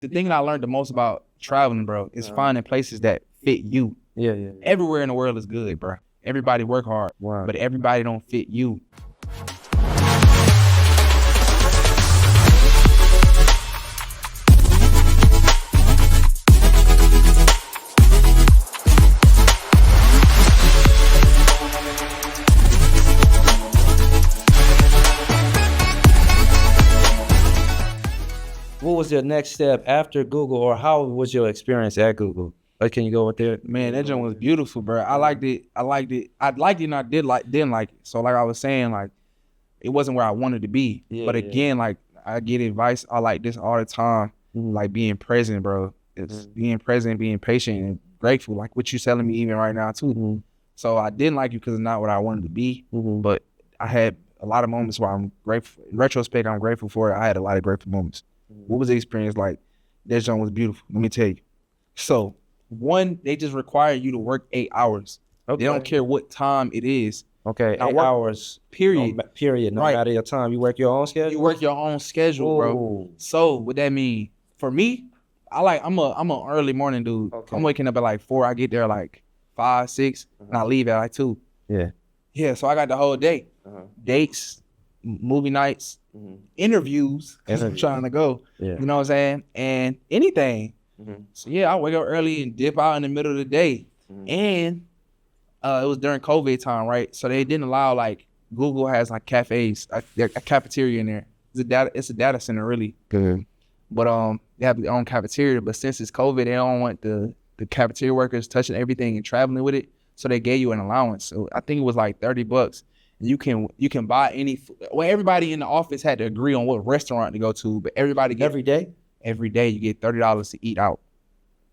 The thing that I learned the most about traveling, bro, is finding places that fit you. Yeah. Everywhere in the world is good, bro. Everybody work hard, but everybody don't fit you. What was your next step after Google, or how was your experience at Google? Like, can you go with that? Man, that joint was beautiful, bro. I liked it. I liked it and I didn't like it. So like I was saying, like it wasn't where I wanted to be. But again, like I get advice. I like this all the time. Like being present, bro. It's being present, being patient and grateful. Like what you telling me even right now too. So I didn't like it because it's not what I wanted to be. But I had a lot of moments where I'm grateful. In retrospect, I'm grateful for it. I had a lot of grateful moments. What was the experience like? That joint was beautiful. Let me tell you. So one, they just require you to work 8 hours. They don't care what time it is. Okay, 8 hours. Period. No matter your time. You work your own schedule? You work your own schedule, bro. So what that mean? For me, I'm a early morning dude. Okay. I'm waking up at like 4. I get there like 5, 6, and I leave at like 2. Yeah, so I got the whole day. Dates, movie nights, interviews, because I'm trying to go. You know what I'm saying? And anything. So yeah, I wake up early and dip out in the middle of the day. And it was during COVID time, right? So they didn't allow, like, Google has like cafes, a cafeteria in there. It's a data center, really. But they have their own cafeteria. But since it's COVID, they don't want the cafeteria workers touching everything and traveling with it. So they gave you an allowance. So I think it was like $30. You can buy any. Well, everybody in the office had to agree on what restaurant to go to, but everybody every day you get $30 to eat out,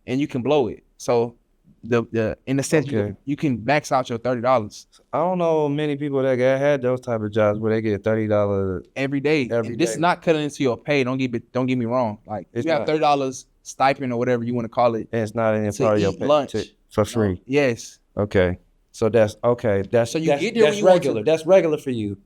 and you can blow it. So the in a sense you can max out your $30. I don't know many people that had those type of jobs where they get $30 every day. This is not cutting into your pay. Don't get me wrong. Like if you have $30 stipend or whatever you want to call it, and it's not any part of your pay lunch for free. Yes. Okay. So that's okay. So you get there when you regular. That's regular for you.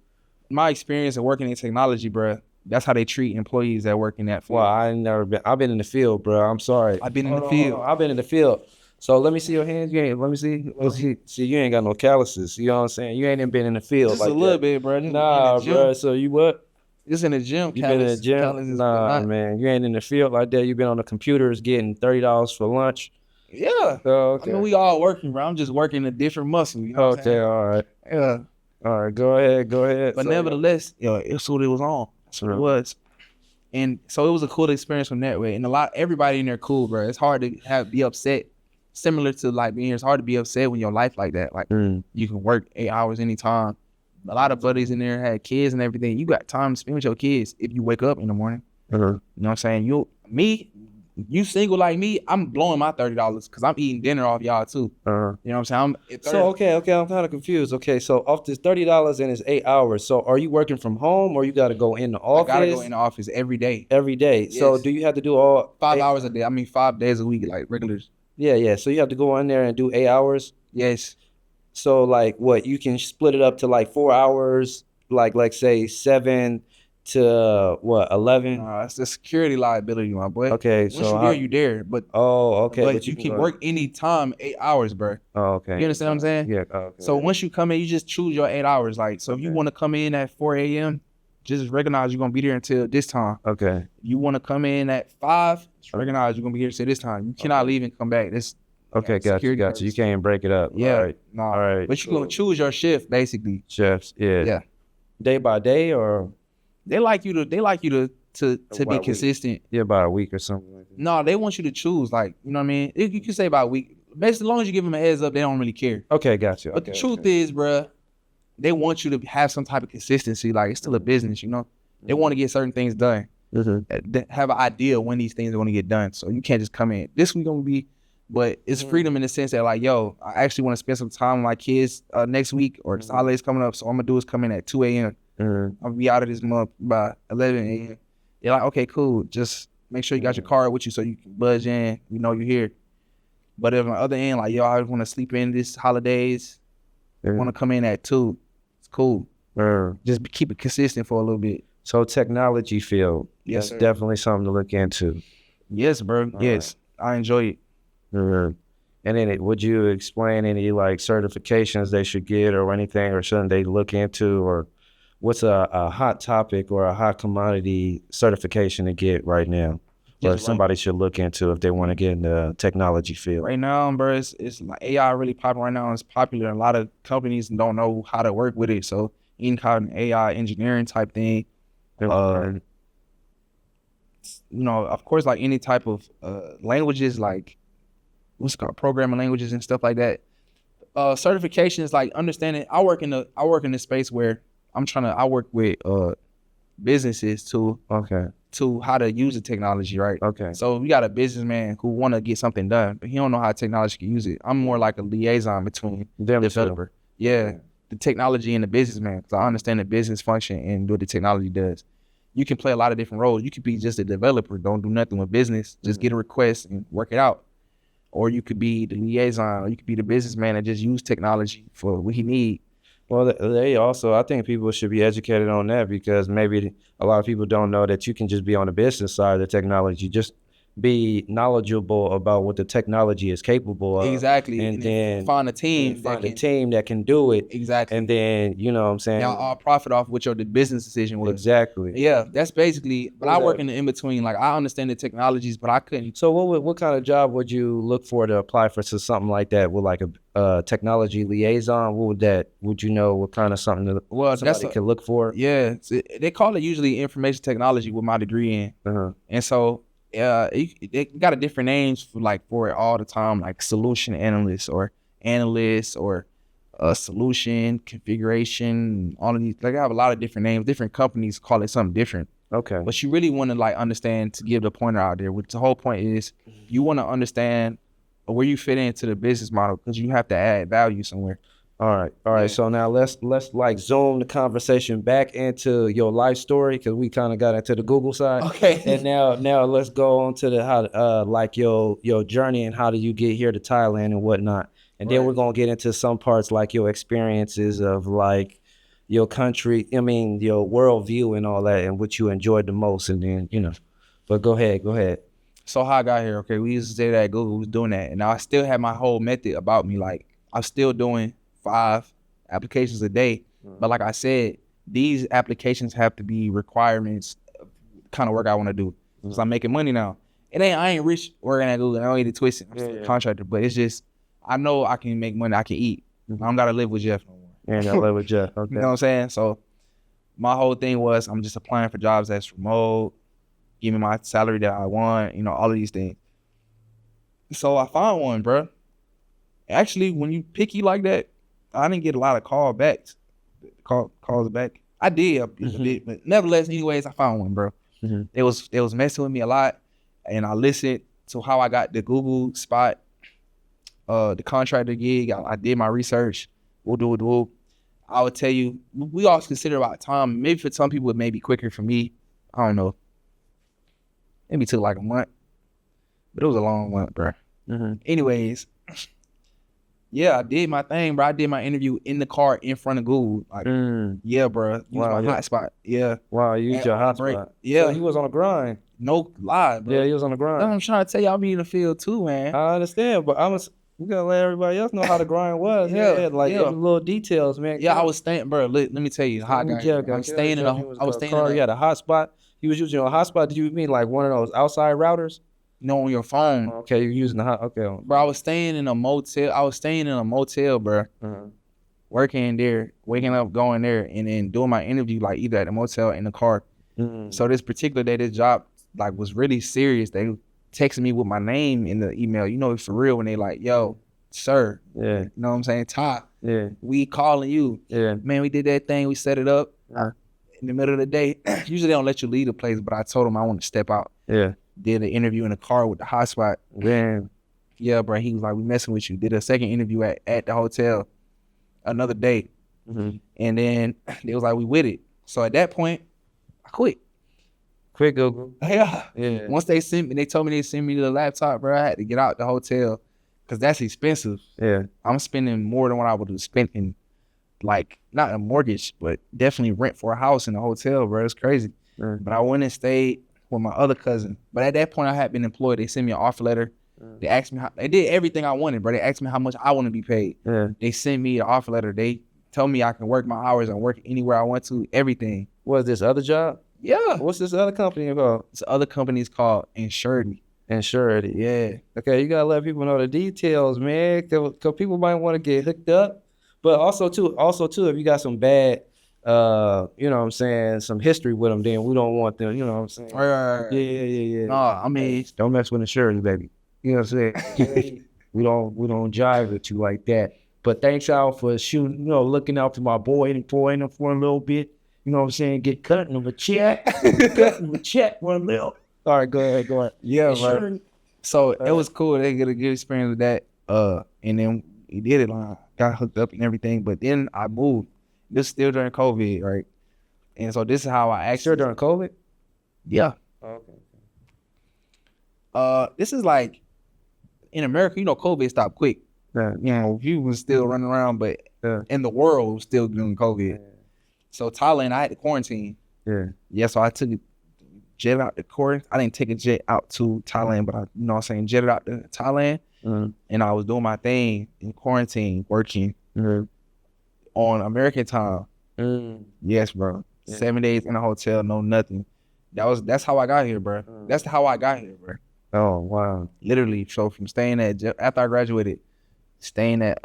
My experience of working in technology, bro. That's how they treat employees that work in that field. Well, I've been in the field, bro. I'm sorry. I've been in the field. I've been in the field. So let me see your hands. Let me see. See, you ain't got no calluses. You know what I'm saying? You ain't even been in the field. Just like a little bit, bro. Nah, bro. So you what? Just in the gym. You been in the gym? Nah, man. You ain't in the field like that. You been on the computers getting $30 for lunch. Yeah. Okay. I mean, we all working, bro. I'm just working a different muscle. You know okay, all right. Yeah. All right, go ahead. But nevertheless, it's what it was on. That's what it was. And so it was a cool experience from that way. And everybody in there cool, bro. It's hard to be upset. Similar to like being here, it's hard to be upset when your life like that. Like you can work 8 hours anytime. A lot of buddies in there had kids and everything. You got time to spend with your kids if you wake up in the morning. You know what I'm saying? You single like me, I'm blowing my $30 because I'm eating dinner off y'all too. You know what I'm saying? So okay, I'm kind of confused. Okay, so off this $30 and it's 8 hours. So are you working from home or you got to go in the office? I gotta go in the office every day. Every day. Yes. So do you have to do all 5 hours a day? I mean 5 days a week, like regulars. Yeah. So you have to go in there and do 8 hours? Yes. So like what? You can split it up to like 4 hours, like say 7 to 11? It's the security liability, my boy. Okay, once you there, but okay, but you can work any time 8 hours, bro. Oh, okay. You understand what I'm saying? Yeah. Okay. So once you come in, you just choose your 8 hours. Like, so if you want to come in at 4 a.m., just recognize you're gonna be there until this time. Okay. You want to come in at 5, just recognize you're gonna be here until this time. You cannot leave and come back. This. Okay, got you. You can't break it up. Yeah. All right. All right. But you're gonna choose your shift basically. Shifts. Yeah. Yeah. Day by day or. They like you to be consistent. Yeah, about a week or something like that. No, they want you to choose. Like, you know what I mean? You can say about a week. Basically, as long as you give them a heads up, they don't really care. Okay, got you. But the truth is, bruh, they want you to have some type of consistency. Like, it's still a business, you know? They want to get certain things done. They have an idea when these things are going to get done. So you can't just come in. This week going to be, but it's freedom in the sense that, like, yo, I actually want to spend some time with my kids next week or the holidays coming up. So all I'm going to do is come in at 2 a.m. I'll be out of this month by 11 a.m. They're like, okay, cool. Just make sure you got your card with you so you can budge in. You know you're here. But if on the other end, like, yo, I want to sleep in this holidays. I want to come in at 2. It's cool. Just keep it consistent for a little bit. So technology field, yes, definitely something to look into. Yes, bro. Yes, I enjoy it. Mm-hmm. And then would you explain any like certifications they should get or anything, or shouldn't they look into, or what's a hot topic or a hot commodity certification to get right now, or somebody should look into if they want to get in the technology field? Right now, bro, it's like AI really popular right now. It's popular. A lot of companies don't know how to work with it. So any kind of AI engineering type thing, you know, of course, like any type of languages, like what's it called, programming languages and stuff like that. Certification is like understanding. I work in the space where I work with businesses to how to use the technology, right? Okay. So we got a businessman who want to get something done, but he don't know how technology can use it. I'm more like a liaison between the developer, the technology and the businessman, because I understand the business function and what the technology does. You can play a lot of different roles. You could be just a developer, don't do nothing with business, just get a request and work it out. Or you could be the liaison, or you could be the businessman and just use technology for what he need. Well, I think people should be educated on that, because maybe a lot of people don't know that you can just be on the business side of the technology, just be knowledgeable about what the technology is capable of. Exactly. And then find a team that can do it. Exactly. And then, you know what I'm saying? Y'all all profit off what the business decision was. Exactly. Yeah, that's basically, but I work in the in-between. Like, I understand the technologies, but I couldn't. So what kind of job would you look for to apply for something like that, with like a technology liaison? Would you know what kind of something somebody could look for? Yeah, they call it usually information technology with my degree in. And so they got a different names for it all the time, like solution analyst or solution configuration. All of these, they have a lot of different names. Different companies call it something different. Okay. But you really want to understand, to give the pointer out there, which the whole point is you want to understand where you fit into the business model, because you have to add value somewhere. All right. Yeah. So now let's like zoom the conversation back into your life story, because we kind of got into the Google side. Okay. And now let's go on to the how like your journey, and how do you get here to Thailand and whatnot. And then we're gonna get into some parts like your experiences of like your country, your worldview and all that, and what you enjoyed the most. And then, but go ahead. So how I got here, okay, we used to say that at Google, we was doing that. And now I still have my whole method about me. Like, I'm still doing 5 applications a day. But like I said, these applications have to be requirements of the kind of work I want to do. Because I'm making money now. I ain't rich working at Google. I don't need to twist it. I'm still a contractor. But it's just, I know I can make money. I can eat. I don't got to live with Jeff no more. Yeah, I live with Jeff. Okay. You know what I'm saying? So my whole thing was, I'm just applying for jobs that's remote, give me my salary that I want, all of these things. So I found one, bro. Actually, when you picky like that, I didn't get a lot of calls back. I did, but nevertheless, anyways, I found one, bro. They was messing with me a lot, and I listened to how I got the Google spot, the contractor gig. I did my research. I would tell you, we always consider about time. Maybe for some people, it may be quicker. For me, I don't know. Maybe it took like a month, but it was a long month, bro. Anyways, yeah, I did my thing, bro. I did my interview in the car in front of Google. Like, yeah, bro. Use my hotspot. Yeah. Wow, you used your hotspot. Yeah. So he was on the grind. No lie, bro. Yeah, he was on the grind. I'm trying to tell y'all, be in the field too, man. I understand, but we gotta let everybody else know how the grind was. Every little details, man. Yeah, I was staying, bro. Let me tell you how I got here. I was staying in You had a hotspot. You was using a hotspot. Did you mean like one of those outside routers? No, on your phone. Okay, you're using the okay. Bro, I was staying in a motel. Bro. Working there, waking up, going there, and then doing my interview like either at the motel or in the car. So this particular day, this job like was really serious. They texted me with my name in the email. For real, when they like, yo, sir. Yeah. You know what I'm saying? Ty. Yeah. We calling you. Yeah. Man, we did that thing. We set it up in the middle of the day. Usually they don't let you leave the place, but I told them I want to step out. Yeah. Did an interview in the car with the hotspot. Man. Yeah, bro. He was like, we messing with you. Did a second interview at the hotel another day. And then they was like, we with it. So at that point, I quit. Quit Google. Yeah. Once they told me they sent me the laptop, bro, I had to get out the hotel because that's expensive. Yeah. I'm spending more than what I would have spent in, like, not a mortgage, but definitely rent for a house in a hotel, bro. It's crazy. But I went and stayed with my other cousin. But at that point, I had been employed. They sent me an offer letter. They asked me they did everything I wanted, bro. They asked me how much I want to be paid. Yeah. They sent me an offer letter. They told me I can work my hours and work anywhere I want to, everything. What's this other job? Yeah. What's this other company called? This other company is called Insurity. Insurity. Yeah. Okay, you gotta let people know the details, man. Cause people might want to get hooked up. But also too, if you got some bad, you know what I'm saying, some history with them, then we don't want them, you know what I'm saying? Right. Yeah. No, I mean, Don't mess with insurance, baby. You know what I'm saying? we don't jive with you like that. But thanks y'all for shooting, you know, looking out for my boy and employing him for a little bit. You know what I'm saying? Get cutting him a check. Cutting him a check for a little. All right, go ahead. Yeah, right. So it was cool. They get a good experience with that. And then he did it. Like, got hooked up and everything. But then I moved. This is still during COVID, right? And so this is how I actually. Still during COVID? Yeah. Okay. This is like in America. You know, COVID stopped quick. Yeah. You know, people was still running around, but in the world was still doing COVID. Yeah. So Thailand, I had to quarantine. Yeah. So I took a jet out to quarantine. I didn't take a jet out to Thailand, but I, you know what I'm saying, jetted out to Thailand. And I was doing my thing in quarantine, working on American time. Yes, bro. Yeah. 7 days in a hotel, no nothing. That's how I got here, bro. That's how I got here, bro. Oh, wow. Literally. So from staying at after I graduated, staying at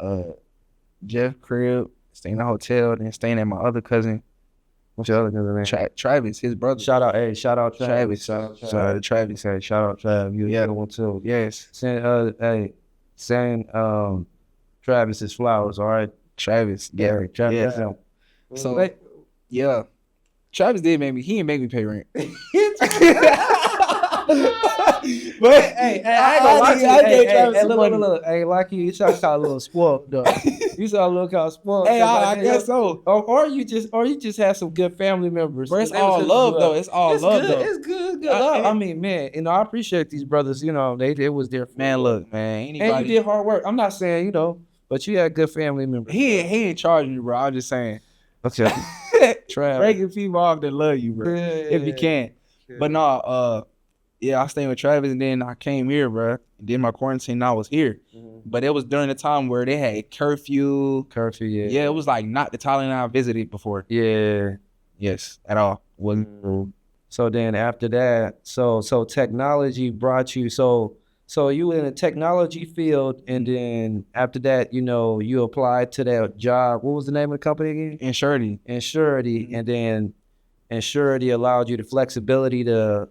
Jeff's crib, staying in a hotel, then staying at my other cousin. What's your other cousin name? Travis, his brother. Shout out Travis. Shout out Travis. Hey, shout out Travis. You the one too. Yes. Send Travis his flowers, all right? Travis. Yeah. Travis. Yeah. So yeah. Travis did make me, he didn't make me pay rent. But hey, I ain't gonna lie to you. I gave Travis some money. Look. Hey, like you sound kind of a little spoiled, though. You sound a little kind of spoiled. Hey, I guess so. Or you just had some good family members. Bro, it's all love, though. It's all love, though. It's good. I mean, man, you know, I appreciate these brothers. You know, they was there for man. Look, man, anybody. And you did hard work. I'm not saying, you know, but you had good family members. He ain't charging you, bro. I'm just saying. Okay. Breaking people off that love you, bro. If you can. But no, yeah, I stayed with Travis and then I came here, bro. Did my quarantine and I was here. But it was during the time where they had curfew. Yeah, it was like not the Thailand I visited before. Yeah. Yes, at all. Wasn't. So then after that, so technology brought you, so you in a technology field, and then after that, you know, you applied to that job. What was the name of the company again? Insurity. And then Insurity allowed you the flexibility to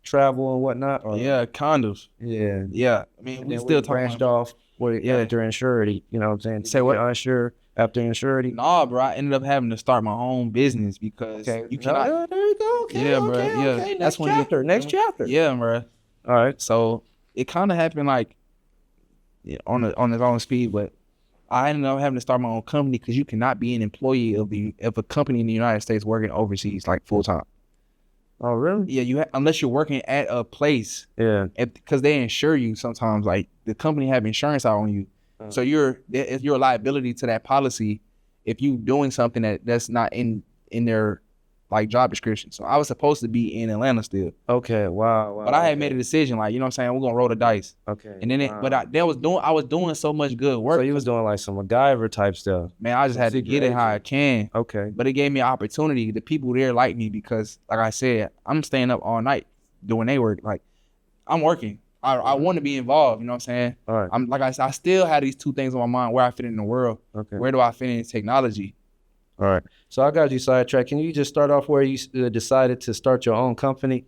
travel and whatnot. Or? Yeah, condos. Yeah. I mean, we still branched off. After Insurity, you know what I'm saying? Say what? Unsure after Insurity. Nah, bro. I ended up having to start my own business because you cannot. There you go. Okay, yeah, bro. Yeah, okay. That's when next chapter. Yeah, bro. All right. So it kind of happened like on its own speed, but I ended up having to start my own company because you cannot be an employee of a company in the United States working overseas like full time. Oh, really? Yeah, unless you're working at a place. Yeah. Because they insure you sometimes. Like the company have insurance out on you, so you're a liability to that policy if you doing something that's not in their like job description. So I was supposed to be in Atlanta still. Okay. Wow. But I had made a decision, like, you know what I'm saying, we're gonna roll the dice. Okay. And then I was doing so much good work. So you was doing like some MacGyver type stuff. Man, I just had to get it how I can. Okay. But it gave me an opportunity. The people there like me because, like I said, I'm staying up all night doing their work. Like, I'm working. I want to be involved, you know what I'm saying? All right. I'm like I said, I still had these two things on my mind: where I fit in the world. Okay. Where do I fit in technology? All right. So I got you sidetracked. Can you just start off where you decided to start your own company?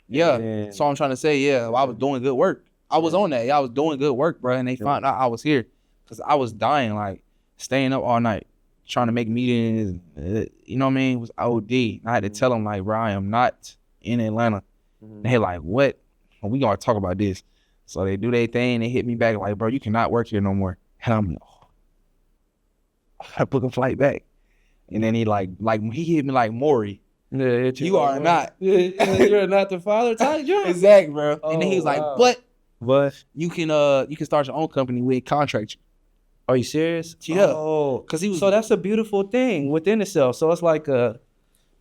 Yeah. So I'm trying to say, I was doing good work. I was on that. I was doing good work, bro. And they found out I was here because I was dying, like staying up all night, trying to make meetings. You know what I mean? It was OD. I had to tell them, like, bro, I am not in Atlanta. And they like, what? Well, we gonna talk about this. So they do their thing. They hit me back like, bro, you cannot work here no more. And I'm like, I book a flight back. And then he he hit me like Maury. Yeah, you are not. You're not the father type job. Exactly, bro. And then he was like, but you can start your own company with contract you. Are you serious? Yeah. Oh, because he was. So that's a beautiful thing within itself. So it's like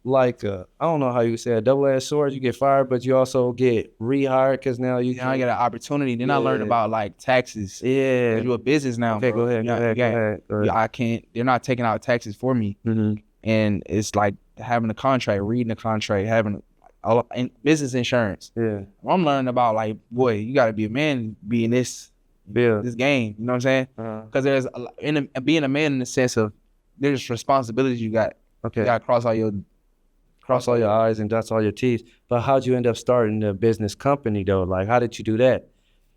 like I don't know how you say a double-edged sword. You get fired, but you also get rehired because now you I get an opportunity. Then I learned about like taxes. Yeah, you're a business now. Okay, bro. go ahead. I can't. They're not taking out taxes for me, and it's like having a contract, reading a contract, having business insurance. Yeah, I'm learning about like, boy, you got to be a man, be in this game. You know what I'm saying? Because there's being a man in the sense of there's responsibilities you got. Okay. You got to cross all your I's and dots all your T's. But how'd you end up starting a business company though? Like, how did you do that?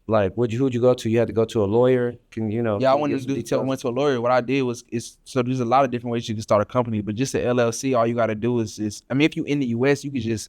Like, who'd you go to? You had to go to a lawyer? I went to a lawyer. What I did was, so there's a lot of different ways you can start a company, but just an LLC, all you got to do is, I mean, if you in the US, you could just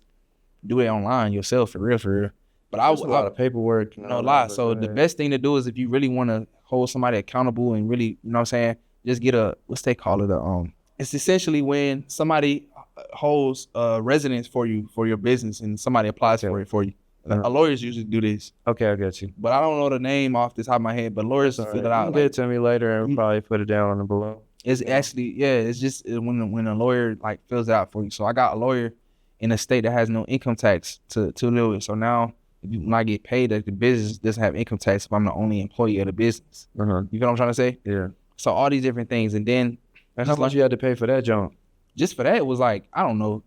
do it online yourself, for real. But a lot of paperwork. No lie. So the best thing to do is if you really want to hold somebody accountable and really, you know what I'm saying, just get what's they call it? It's essentially when somebody holds residence for you, for your business, and somebody applies for it for you. Lawyers usually do this. Okay, I get you. But I don't know the name off the top of my head, but lawyers will fill it out. Get it to me later and we'll probably put it down on the below. It's actually, it's just when a lawyer like fills it out for you. So I got a lawyer in a state that has no income tax to do it. So now when I get paid, the business doesn't have income tax if I'm the only employee of the business. You know what I'm trying to say? Yeah. So all these different things. And then how much you had to pay for that junk? Just for that, it was like, I don't know,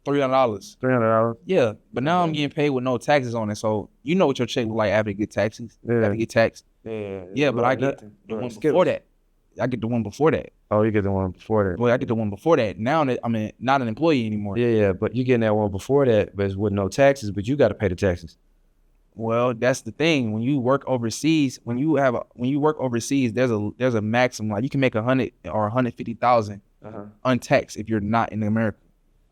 $300. $300? Yeah. But now I'm getting paid with no taxes on it. So you know what your check look like after you get taxes. After you get taxed. Yeah. But I get the one before that. I get the one before that. Oh, you get the one before that. Well, I get the one before that. Now that I'm not an employee anymore. Yeah, but you getting that one before that, but it's with no taxes, but you got to pay the taxes. Well, that's the thing. When you work overseas, there's a maximum. Like you can make 100 or 150,000 untaxed if you're not in America.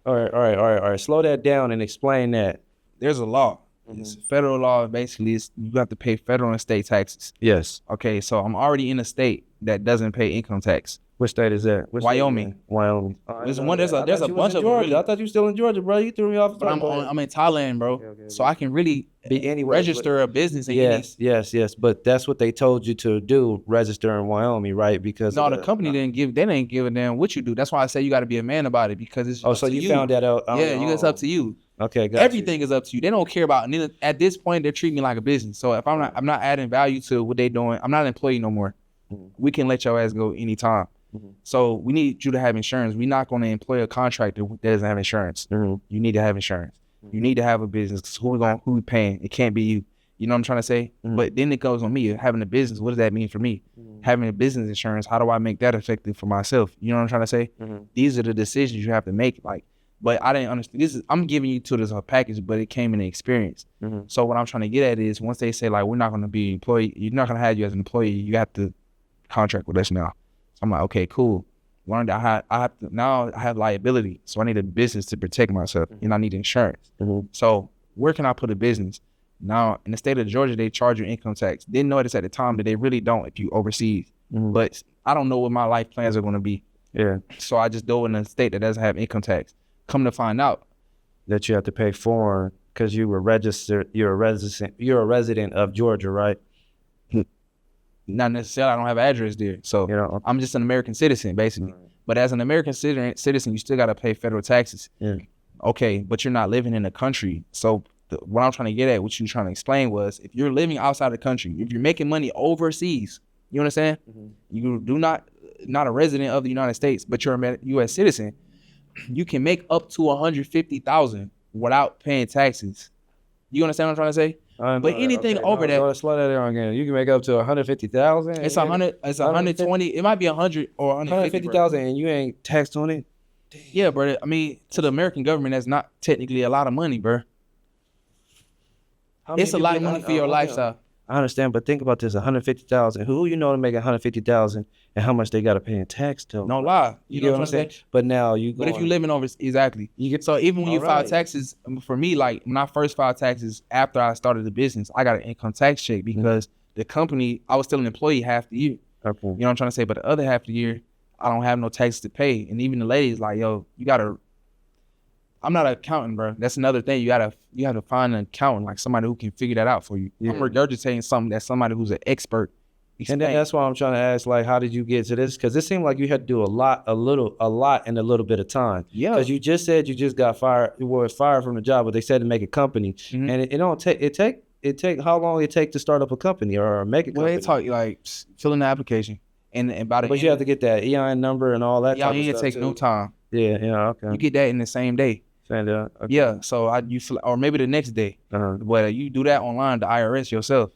All right. Slow that down and explain that. There's a law. It's federal law. Basically, you have to pay federal and state taxes. Yes. Okay, so I'm already in a state that doesn't pay income tax. Which state is that? Wyoming. There's a bunch of Georgia. I thought you were still in Georgia, bro. You threw me off. But I'm in Thailand, bro. Okay. So I can really be anywhere. Register a business. Yes. But that's what they told you to do. Register in Wyoming, right? Because the company didn't give a damn what you do. That's why I say you got to be a man about it because it's. Oh, so you found that out? It's up to you. Okay, everything is up to you. They don't care about. And at this point, they're treating me like a business. So if I'm not adding value to what they're doing, I'm not an employee no more. We can let your ass go anytime. So we need you to have insurance. We're not going to employ a contractor that doesn't have insurance. You need to have insurance. You need to have a business. Cause who we paying? It can't be you. You know what I'm trying to say? But then it goes on me. Having a business, what does that mean for me? Having a business insurance, how do I make that effective for myself? You know what I'm trying to say? These are the decisions you have to make. But I didn't understand. I'm giving you to this package, but it came in the experience. So what I'm trying to get at is once they say like, we're not going to be an employee, you're not going to have you as an employee. You have to contract with us now. I'm like, okay, cool. Learned I have liability, so I need a business to protect myself, and I need insurance. So where can I put a business? Now in the state of Georgia, they charge you income tax. Didn't notice at the time that they really don't if you overseas. But I don't know what my life plans are going to be. Yeah. So I just go in a state that doesn't have income tax. Come to find out that you have to pay foreign because you were registered. You're a resident of Georgia, right? Not necessarily. I don't have an address there, so I'm just an American citizen, basically. But as an American citizen, you still got to pay federal taxes. Okay, but you're not living in the country. So what I'm trying to get at, what you're trying to explain was, if you're living outside the country, if you're making money overseas, you understand? You do not a resident of the United States, but you're a U.S. citizen. You can make up to $150,000 without paying taxes. You understand what I'm trying to say? But anything over that, slow that down again. You can make up to $150,000. It's 100. It's 120. It might be 100 or 150,000, and you ain't taxed on it. Yeah, bro. I mean, to the American government, that's not technically a lot of money, bro. It's a lot of money for your lifestyle. I understand, but think about this: 150,000. Who you know to make 150,000, and how much they got to pay in tax to? No lie. You know what I'm saying? But now you. But if you living over, exactly. So even when you file taxes, for me, like when I first filed taxes after I started the business, I got an income tax check because the company, I was still an employee half the year. Okay. You know what I'm trying to say? But the other half of the year, I don't have no taxes to pay. And even the ladies like, yo, you gotta. I'm not an accountant, bro. That's another thing. You have to find an accountant, like somebody who can figure that out for you. I'm regurgitating something that somebody who's an expert And then that's why I'm trying to ask, like, how did you get to this? Because it seemed like you had to do a lot in a little bit of time. Yeah. Because you just said you just got fired. You were fired from the job, but they said to make a company, and it don't take. It take how long it take to start up a company or make a company? Well, it talk like filling the application and by the But you have to get that EIN number and all that. Yeah, it takes no time. Yeah, okay. You get that in the same day. Same day. Okay. Yeah, so or maybe the next day. But you do that online, the IRS yourself.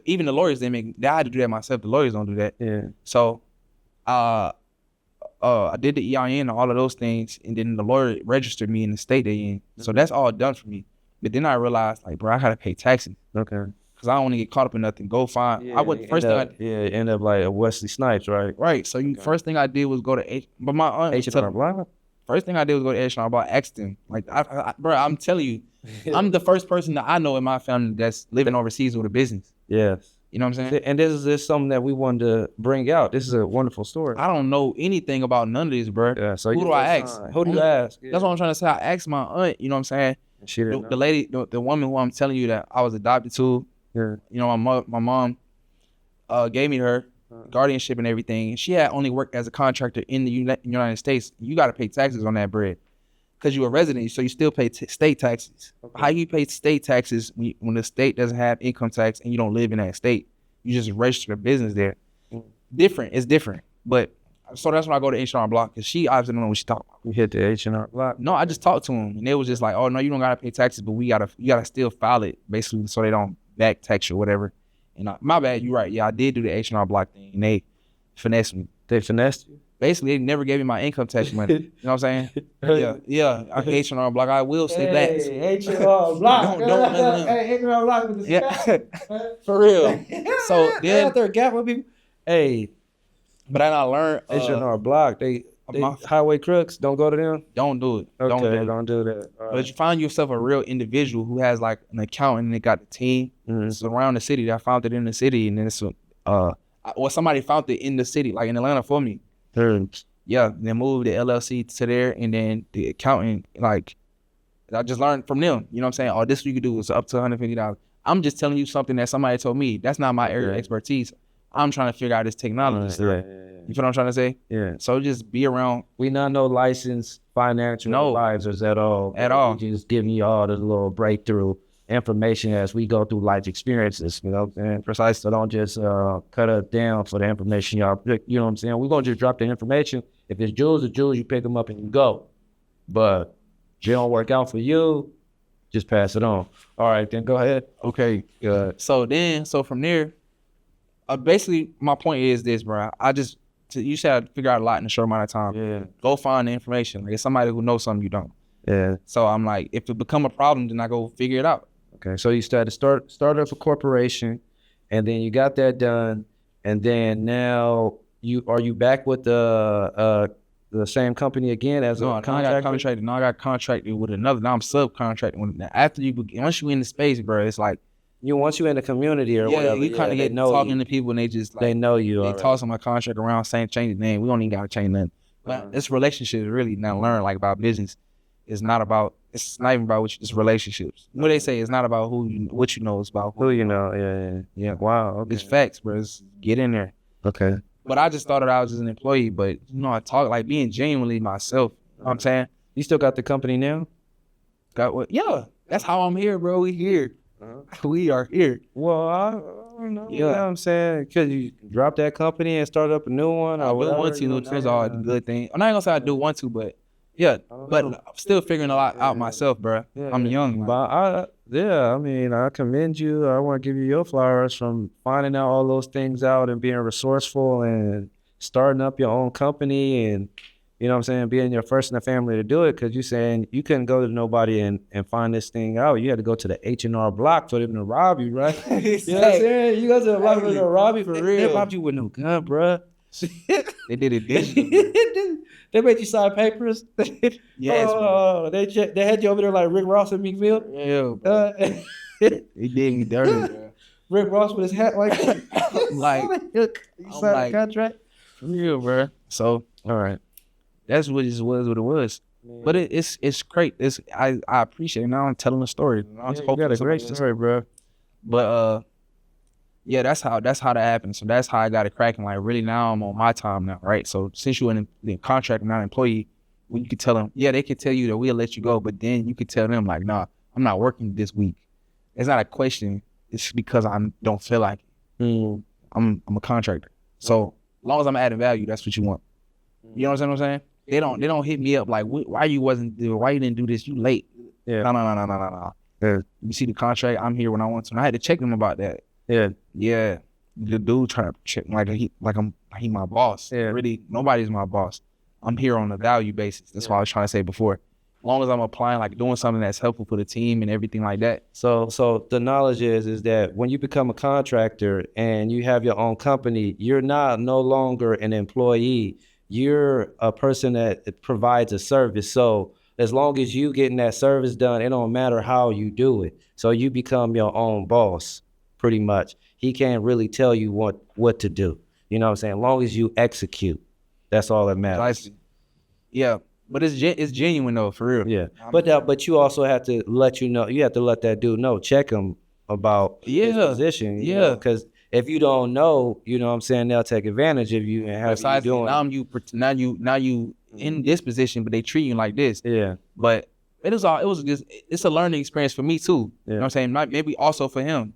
Even the lawyers, I had to do that myself. The lawyers don't do that. Yeah. So, I did the EIN and all of those things, and then the lawyer registered me in the state they in. So that's all done for me. But then I realized, like, bro, I gotta pay taxes. Okay. Cause I don't want to get caught up in nothing. Go find. Yeah, I went first thing. End up like a Wesley Snipes, right? Right. So first thing I did was go to but my aunt. H&R Block. First thing I did was go to H&R Block, asked them. Like, bro, I'm telling you, I'm the first person that I know in my family that's living overseas with a business. Yes. You know what I'm saying? And this is something that we wanted to bring out. This is a wonderful story. I don't know anything about none of this, bro. Yeah. So who do I ask? Who do you ask? That's what I'm trying to say. I asked my aunt. You know what I'm saying? She didn't the lady, the woman who I'm telling you that I was adopted to. Yeah. You know, my mom gave me her guardianship and everything. She had only worked as a contractor in the United States. You got to pay taxes on that bread because you're a resident, so you still pay state taxes. Okay. How you pay state taxes when the state doesn't have income tax and you don't live in that state? You just register a business there. Different. It's different. But so that's when I go to H&R Block because she obviously don't know what she talking about. You hit the H&R Block? No, I just talked to them and they was just like, oh no, you don't gotta pay taxes, but you gotta still file it basically so they don't back tax you or whatever. And my bad, you're right. Yeah, I did do the H&R Block thing and they finessed me. They finessed you? Basically, they never gave me my income tax money. You know what I'm saying? Yeah. I pay H&R Block. I will say that. H&R Block. Don't hey, H&R Block with the yeah. For real. So then out there gap with people. Hey. But then I learned H&R Block. They highway crooks. Don't go to them. Don't do it. Okay, don't do that. Right. But you find yourself a real individual who has like an accountant and they got the team. It's around the city. I found it in the city, and then it's somebody found it in the city, like in Atlanta for me. Yeah, they moved the LLC to there, and then the accountant, like, I just learned from them. You know what I'm saying? Oh, this you could do is up to $150. I'm just telling you something that somebody told me. That's not my area of expertise. I'm trying to figure out this technology stuff. You feel what I'm trying to say? Yeah. So just be around. We not no licensed financial advisors at all. At all. We just giving you all the little breakthrough information as we go through life experiences, you know, and precisely. So don't just cut us down for the information y'all pick, you know what I'm saying? We're going to just drop the information. If it's jewels, you pick them up and you go. But if it don't work out for you, just pass it on. All right, then go ahead. Okay. So from there, basically my point is this, bro. You said I'd figure out a lot in a short amount of time. Yeah. Go find the information. Like, it's somebody who knows something you don't. Yeah. So I'm like, if it become a problem, then I go figure it out. Okay, so you start up a corporation, and then you got that done, and then now are you back with the same company again as a contractor? I got contracted with another. Now I'm subcontracting. After once you in the space, bro, it's like once you in the community or whatever. You kind of get talking to people and they just like, they know you. They toss my contract around, change the name. We don't even gotta change nothing. But this relationship is really now learn like about business. It's not even about it's relationships. What they say, it's not about what you know, it's about who you know. Yeah. Wow. Okay. It's facts, bro. Get in there. Okay. But I just started out as an employee, but I talk like being genuinely myself. You know what I'm saying? You still got the company now? Got what? Yeah. That's how I'm here, bro. We here. We are here. Well, I don't know. Yeah. You know what I'm saying? Because you dropped that company and started up a new one. I do want to. That's all a good thing. I'm not gonna say I do want to, but yeah, but I'm still figuring a lot out myself, bro. Yeah, I'm young. But I mean, I commend you. I want to give you your flowers from finding out all those things out and being resourceful and starting up your own company and, you know what I'm saying, being your first in the family to do it, because you saying you couldn't go to nobody and find this thing out. You had to go to the H&R Block for them to rob you, right? You know what I'm saying? You go to the block for them to rob you for real. They robbed you with no gun, bro. They did it digitally. They made you sign papers. Yes. They had you over there like Rick Ross and Meek Mill. Yeah. They did me dirty, bro. Rick Ross with his hat like you signed a contract. For real, bro. So all right, that's what it was. Man. But it's great. I appreciate it. Now I'm telling a story. You got a great story, bro. But yeah, that's how that happened. So that's how I got it cracking. Like really now I'm on my time now, right? So since you're in the contract, not an employee, when you could tell them, yeah, they could tell you that we'll let you go, but then you could tell them like, nah, I'm not working this week. It's not a question. It's because I don't feel like it. I'm a contractor. So as long as I'm adding value, that's what you want. You know what I'm saying? They don't hit me up like, why you didn't do this? You late. Yeah. No. Yeah. You see the contract, I'm here when I want to. And I had to check them about that. Yeah. Yeah. The dude trying to check he my boss. Yeah. Really, nobody's my boss. I'm here on a value basis. That's what I was trying to say before. As long as I'm applying, like doing something that's helpful for the team and everything like that. So the knowledge is that when you become a contractor and you have your own company, you're no longer an employee. You're a person that provides a service. So as long as you getting that service done, it don't matter how you do it. So you become your own boss, pretty much. He can't really tell you what to do. You know what I'm saying? As long as you execute, that's all that matters. Yeah. But it's genuine though, for real. Yeah, but you also have to let that dude know, check him about his position. Yeah, because if you don't know, you know what I'm saying, they'll take advantage of you and have you doing. Now you in this position, but they treat you like this. Yeah, but it's a learning experience for me too. Yeah. You know what I'm saying? Maybe also for him,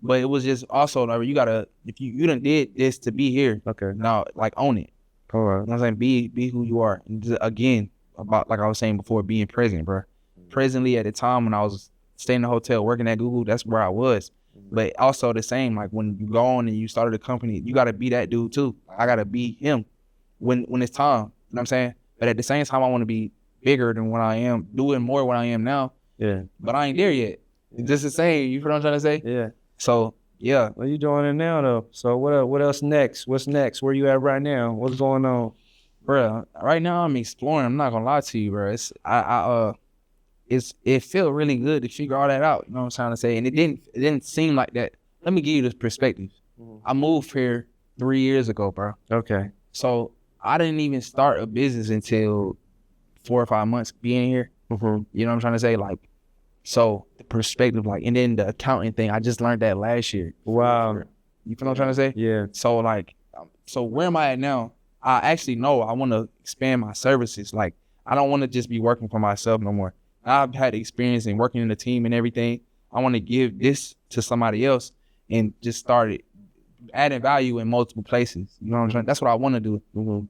but it was just also like you gotta, if you done did this to be here. Okay, now like own it. All right. You know what I'm saying? Be who you are. And again, about like I was saying before, being present, bro. Presently at the time when I was staying in the hotel, working at Google, that's where I was. But also the same, like when you go on and you started a company, you gotta be that dude too. I gotta be him when it's time. You know what I'm saying? But at the same time, I want to be bigger than what I am, doing more what I am now. Yeah. But I ain't there yet. Just the same. You feel what I'm trying to say? Yeah. So yeah. What you doing it now though? So what else next? What's next? Where you at right now? What's going on? Bro, right now I'm exploring. I'm not gonna lie to you, bro. It felt really good to figure all that out. You know what I'm trying to say? And it didn't seem like that. Let me give you this perspective. I moved here 3 years ago, bro. Okay. So I didn't even start a business until 4 or 5 months being here. You know what I'm trying to say? Like, so the perspective, like, and then the accounting thing, I just learned that last year. Wow. You feel what I'm trying to say? Yeah. So like, so where am I at now? I actually know I want to expand my services. Like, I don't want to just be working for myself no more. I've had experience in working in a team and everything. I want to give this to somebody else and just start it, adding value in multiple places. You know what I'm saying? That's what I want to do.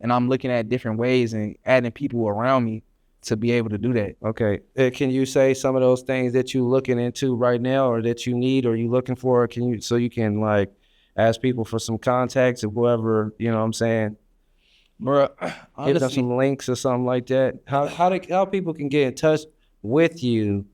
And I'm looking at different ways and adding people around me to be able to do that. Okay. Can you say some of those things that you're looking into right now or that you need or you looking for? So you can like ask people for some contacts or whoever, you know what I'm saying? Bro, give them some links or something like that. How people can get in touch with you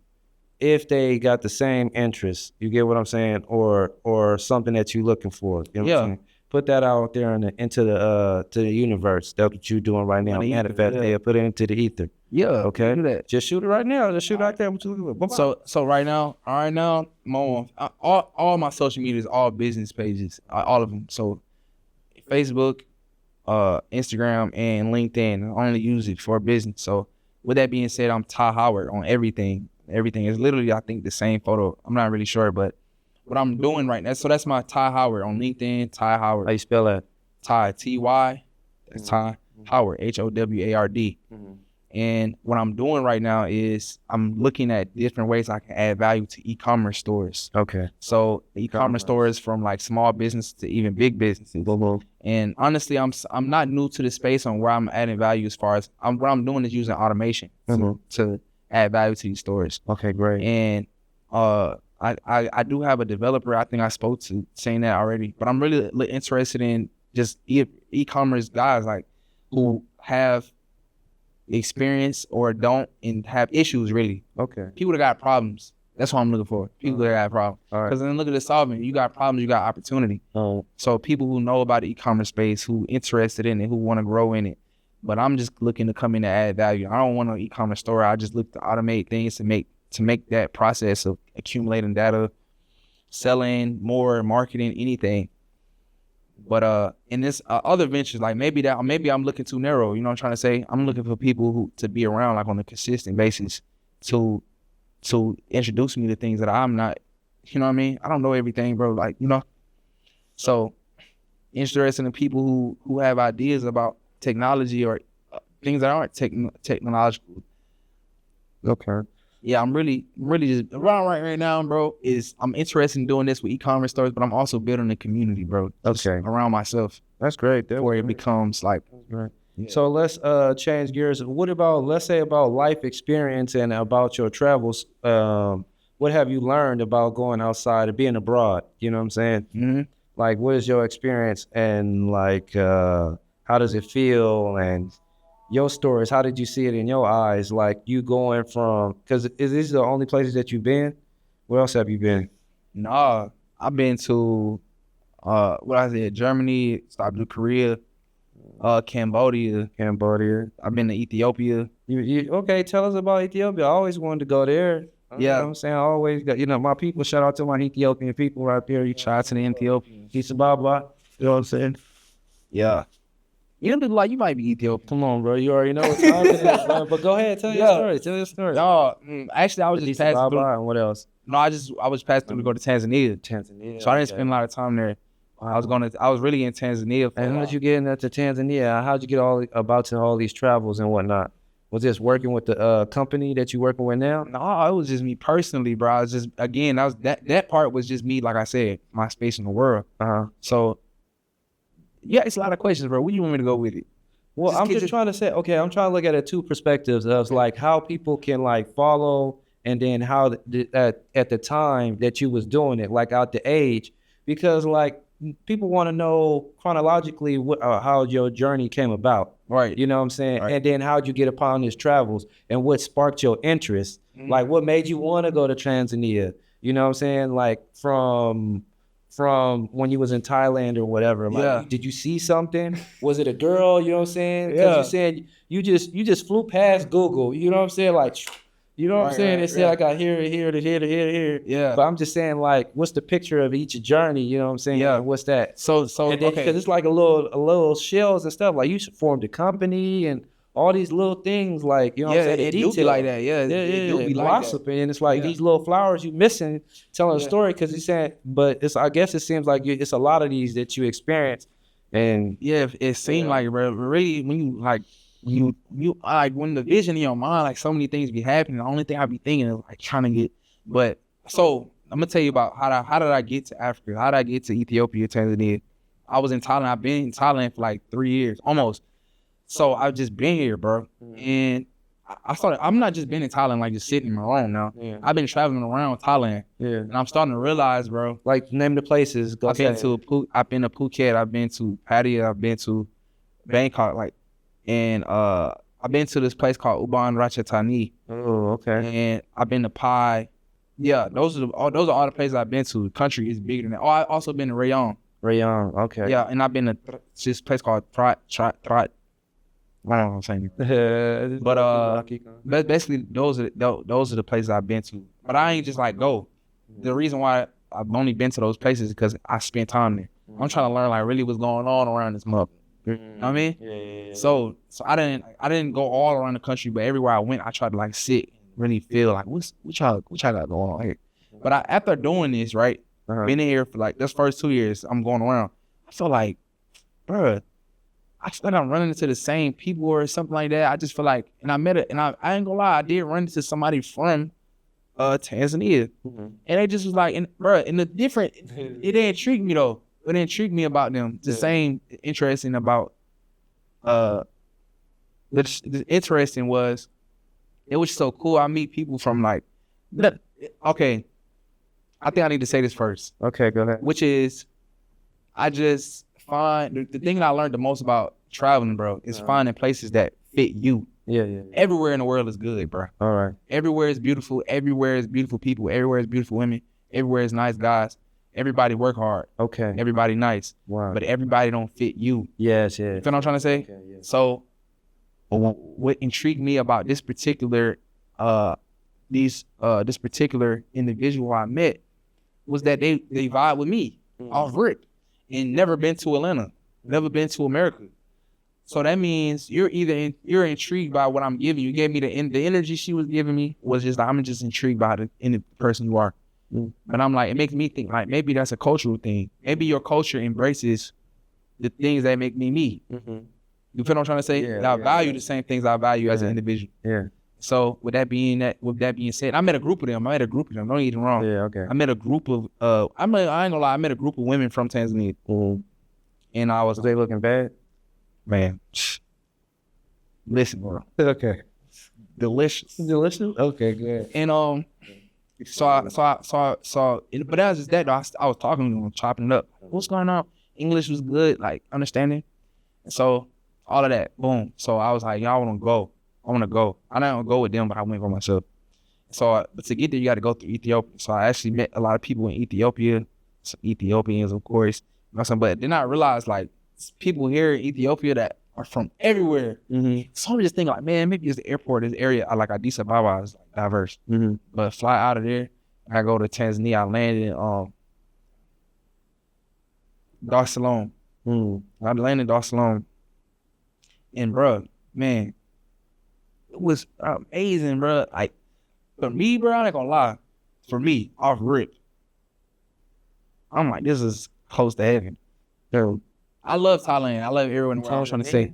if they got the same interests, you get what I'm saying, or something that you're looking for. You know what I'm saying? Put that out there into the universe. That's what you're doing right now. Manifest. Put it into the ether. Yeah. Okay. Do that. Just shoot it right now. Just shoot right there. What you looking for? So right now, all my social media is all business pages, all of them. So Facebook, Instagram, and LinkedIn. I only use it for business. So with that being said, I'm Ty Howard on everything. Everything is literally, I think, the same photo. I'm not really sure, but what I'm doing right now. So that's my Ty Howard on LinkedIn. Ty Howard. How you spell that? Ty, Ty. That's Ty Howard, HOWARD. And what I'm doing right now is I'm looking at different ways I can add value to e-commerce stores. Okay. So e-commerce stores from like small business to even big businesses. And honestly, I'm not new to the space on where I'm adding value as far as what I'm doing is using automation to add value to these stores. Okay, great. And I do have a developer I think I spoke to saying that already, but I'm really interested in just e-commerce guys like who have experience or don't and have issues really. Okay. People that got problems. That's what I'm looking for. People that got problems. Because then look at the solving. You got problems, you got opportunity. So people who know about the e-commerce space, who interested in it, who want to grow in it. But I'm just looking to come in and add value. I don't want an e-commerce store. I just look to automate things to make that process of accumulating data, selling more, marketing, anything. But in this other ventures, like maybe I'm looking too narrow. You know what I'm trying to say? I'm looking for people to be around like on a consistent basis to introduce me to things that I'm not, you know what I mean? I don't know everything, bro. Like, you know, So interested in people who have ideas about technology or things that aren't technological. Okay. Yeah, I'm really just around right now, bro. I'm interested in doing this with e-commerce stores, but I'm also building a community, bro. Okay. Around myself. That's great. Where it becomes like. Right. Yeah. So let's change gears. What about, let's say, about life experience and about your travels? What have you learned about going outside and being abroad? You know what I'm saying? Mm-hmm. Like, what is your experience and like how does it feel, and your stories? How did you see it in your eyes? Like you going from, because is these the only places that you've been? Where else have you been? Nah, I've been to Germany, stopped to Korea, Cambodia. I've been to Ethiopia. Okay, tell us about Ethiopia. I always wanted to go there. Yeah. You know what I'm saying? I always got, my people, shout out to my Ethiopian people right there. Shout out to the Ethiopians. Peace and bye-bye. You know what I'm saying? Yeah. You look like you might be Ethiopian. Come on, bro. You already know what time it is, bro. But go ahead, tell your story. No, actually, I was just passing through. And what else? No, I was passing through to go to Tanzania. So I didn't spend a lot of time there. I was really in Tanzania. And how did you get into Tanzania? How'd you get all these travels and whatnot? Was this working with the company that you working with now? No, it was just me personally, bro. I was just, again, that part was just me, like I said, my space in the world. So, yeah, it's a lot of questions, bro. Where do you want me to go with it? Well, I'm just trying to say, okay, I'm trying to look at it two perspectives of like how people can like follow, and then how at the time that you was doing it, like out the age, because like people want to know chronologically how your journey came about. Right. You know what I'm saying? Right. And then how'd you get upon these travels and what sparked your interest? Mm-hmm. Like what made you want to go to Tanzania? You know what I'm saying? Like from when you was in Thailand or whatever. Like, did you see something? Was it a girl? You know what I'm saying? Because you said you just flew past Google. You know what I'm saying? Like, you know what I'm saying? They said I got here. Yeah. But I'm just saying, like, what's the picture of each journey? You know what I'm saying? Yeah. What's that? So because it's like a little shells and stuff. Like you formed a company and all these little things, like, you know what I'm saying? It do be like that. Yeah. It do be like that. And it's like these little flowers you missing telling a story, because he's saying, but I guess it seems like it's a lot of these that you experience. And it seemed like, bro, really, when you like, you like, when the vision in your mind, like so many things be happening, the only thing I be thinking is like trying to get, but so I'm gonna tell you about how did I get to Africa? How did I get to Ethiopia, Tanzania? I was in Thailand. I've been in Thailand for like 3 years, almost. So I've just been here, bro. And I'm not just been in Thailand, like just sitting in my room now. Yeah. I've been traveling around Thailand. Yeah. And I'm starting to realize, bro. Like, name the places. I've been to Phuket, I've been to Pattaya, I've been to Bangkok, like, and I've been to this place called Ubon Ratchathani. Oh, okay. And I've been to Pai. Yeah, those are all the places I've been to. The country is bigger than that. Oh, I also been to Rayon. Okay. Yeah, and I've been to this place called Trat. I don't know what I'm saying. But basically those are the places I've been to. But I ain't just like go. The reason why I've only been to those places is because I spent time there. I'm trying to learn like really what's going on around this mother. You know what I mean? Yeah. So I didn't go all around the country, but everywhere I went, I tried to like sit and really feel like what y'all got going on here. But after doing this, right, been in here for like this first 2 years, I'm going around. I feel like, bruh, I feel like I'm running into the same people or something like that. I just feel like, and I met it, and I ain't gonna lie, I did run into somebody from Tanzania, and they just was like, and the different, it intrigued me though. It intrigued me about them. The same interesting about the interesting was, it was so cool. I meet people from like, okay, I think I need to say this first. Okay, go ahead. Which is, I just find the thing that I learned the most about traveling, bro, is finding places that fit you. Yeah. Everywhere in the world is good, bro. All right. Everywhere is beautiful. Everywhere is beautiful people. Everywhere is beautiful women. Everywhere is nice guys. Everybody work hard. Okay. Everybody nice. Wow. But everybody don't fit you. Yes. You feel what I'm trying to say? Okay, yeah. So what intrigued me about this particular this particular individual I met was that they vibe with me off rip, and never been to Atlanta, never been to America. So that means you're intrigued by what I'm giving you. You gave me the energy she was giving me was just, I'm just intrigued by the person you are. But I'm like, it makes me think like maybe that's a cultural thing. Maybe your culture embraces the things that make me me. You feel what I'm trying to say? I value the same things I value as an individual. Yeah. So with that being said, I met a group of them. Don't get me wrong. Yeah, okay. I met a group of I ain't gonna lie, I met a group of women from Tanzania. And I was they looking bad? Man. Listen, bro. Okay. Delicious. Okay, good. And but that was just that though. I was talking to them, chopping it up. What's going on? English was good, like understanding. And so all of that, boom. So I was like, y'all wanna go. I want to go. I didn't go with them, but I went by myself. So, but to get there, you got to go through Ethiopia. So I actually met a lot of people in Ethiopia, some Ethiopians, of course. But then I realized, like, people here in Ethiopia that are from everywhere. So I'm just thinking, like, man, maybe it's the airport, this area, like Addis Ababa is like, diverse. But fly out of there, I go to Tanzania. I landed in Dar es Salaam. I landed in Dar es Salaam. And, bro, man, it was amazing, bro. Like, for me, bro, I ain't gonna lie. For me, off rip, I'm like, this is close to heaven. So, I love Thailand. I love everyone. What I was trying to say.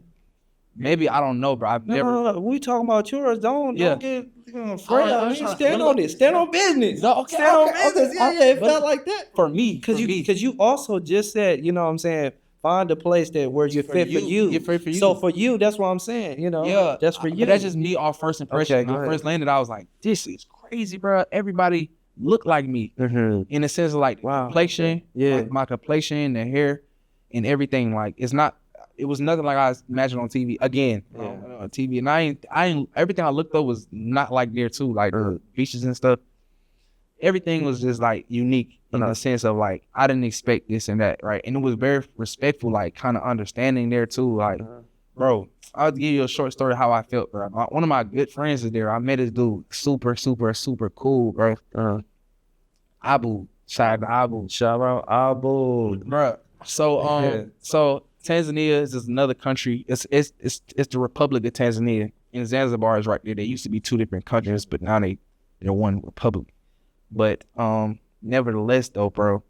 Maybe, I don't know, bro. I've never. No. We talking about yours. Don't get afraid. Stand on this. Stand on business. No, okay, stand on business. Yeah, it felt like that. For me. Because you also just said, you know what I'm saying, find a place that where you fit for you. So for you, that's what I'm saying. You know, that's for you. But that's just me off first impression. Okay, when I first landed, I was like, this is crazy, bro. Everybody looked like me in the sense of like complexion, like my complexion, the hair, and everything. Like it was nothing like I imagined on TV. Again, on TV, and I ain't. Everything I looked up was not like there too, like beaches and stuff. Everything was just like unique in the sense of like I didn't expect this and that, right? And it was very respectful, like kind of understanding there too. Like, bro, I'll give you a short story of how I felt, bro. One of my good friends is there. I met this dude, super cool, bro. Abu, shout out Abu, bro. So Tanzania is just another country. It's the Republic of Tanzania, and Zanzibar is right there. They used to be two different countries, but now they're one republic. But nevertheless though, bro,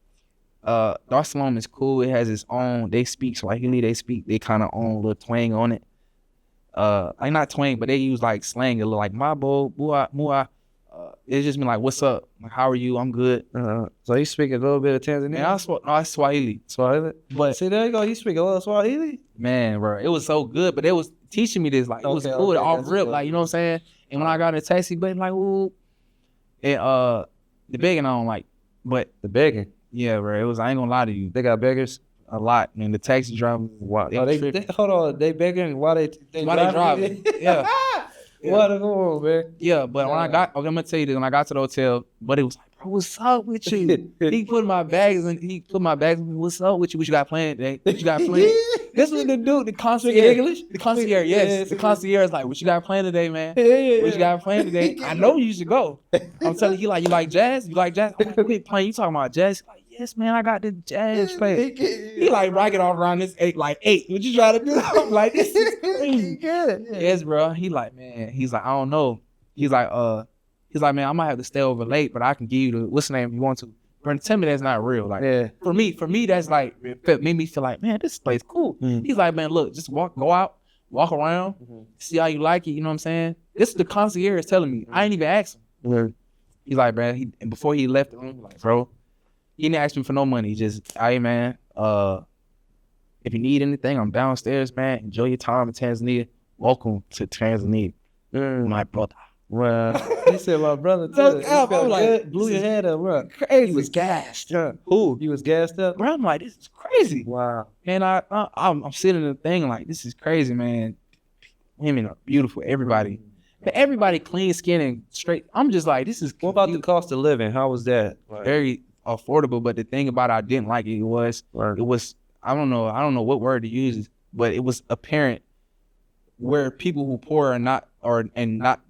Dar es Salaam is cool. It has its own, they speak Swahili, they kind of own little twang on it. Like not twang, but they use like slang, a little like mabo, bua, mua. It's just been like, what's up? Like, how are you? I'm good. So you speak a little bit of Tanzanian? Man, I Swahili. But see, there you go. You speak a little Swahili? Man, bro, it was so good. But they was teaching me this, like, it was cool. Off rip, like, you know what I'm saying? And when I got in a taxi, but like, ooh. And the begging I don't like, but the begging, yeah, bro. It was. I ain't gonna lie to you. They got beggars a lot, and the taxi drivers. Wow. They hold on. They begging while they driving. Yeah. What a cool, man. Yeah, but when I got, I'm gonna tell you this. When I got to the hotel, but it was like, bro, what's up with you? He put my bags in. What's up with you? What you got planned today? What you got planned? This was the dude, the concierge. English? The concierge, yes. The concierge is like, what you got planned today, man? Yeah. What you got planned today? I know you should go. I'm telling you, like, you like jazz? You like jazz? I'm like, quit playing. You talking about jazz? Like, yes, man, I got the jazz playing. He like rocking off around this 8. What you trying to do? I'm like, this is crazy. Yes, bro. He like, man. He's like, I don't know. He's like, man, I might have to stay over late, but I can give you the what's the name if you want to. But tell me that's not real. Like, for me, that's like made me feel like, man, this place cool. He's like, man, look, just go out, walk around, see how you like it. You know what I'm saying? This is the concierge telling me. I ain't even asked him. He's like, man, and before he left the room, like, bro, he didn't ask me for no money. He just, hey, man, if you need anything, I'm downstairs, man. Enjoy your time in Tanzania. Welcome to Tanzania, my brother. Well, he said my brother too. I was like, blew your head up, bro. Crazy. He was gassed. Who? You was gassed up? Bro, I'm like, this is crazy. Wow. And I'm sitting in the thing like, this is crazy, man. Women are beautiful, everybody. But everybody clean skin and straight. I'm just like, this is What about the cost of living? How was that? Very affordable, but the thing about it, I didn't like it. It was, I don't know what word to use, but it was apparent where people who poor and not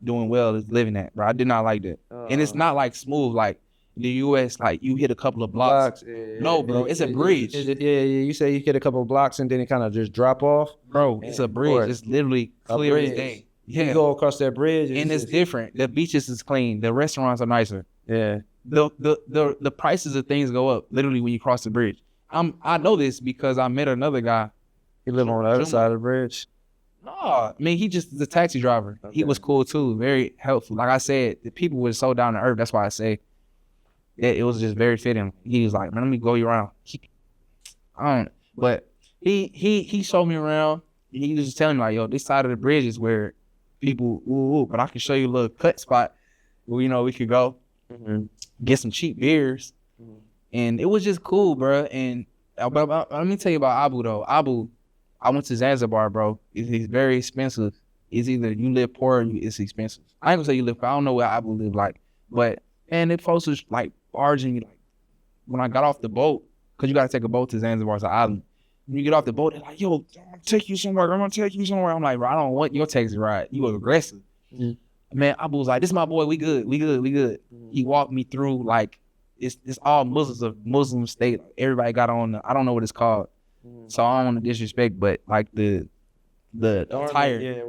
doing well is living at, bro. I did not like that. And it's not like smooth like in the US, like you hit a couple of blocks. No, bro, it's a bridge. You say you hit a couple of blocks and then it kind of just drop off? Bro, it's a bridge. It's literally clear as day. Yeah. You go across that bridge. And it's different. The beaches is clean. The restaurants are nicer. Yeah. The prices of things go up literally when you cross the bridge. I know this because I met another guy. He lived on the other side of the bridge. No, I mean he just is a taxi driver. Okay. He was cool too, very helpful. Like I said, the people were so down to earth. That's why I say that it was just very fitting. He was like, man, let me go you around. But he showed me around. He was just telling me like, yo, this side of the bridge is where people, but I can show you a little cut spot where we could go get some cheap beers, and it was just cool, bro. And but let me tell you about Abu though. Abu, I went to Zanzibar, bro. It's very expensive. It's either you live poor or it's expensive. I ain't gonna say you live poor. I don't know where Abu live like, but man, the folks was like barging me. Like when I got off the boat, cause you gotta take a boat to Zanzibar, it's an island. When you get off the boat, they're like, yo, I'm gonna take you somewhere. I'm like, bro, I don't want your taxi ride. You aggressive. Man, Abu was like, this is my boy. We good. He walked me through like it's all Muslims of Muslim state. Everybody got on. I don't know what it's called. So I don't want to disrespect, but like the attire,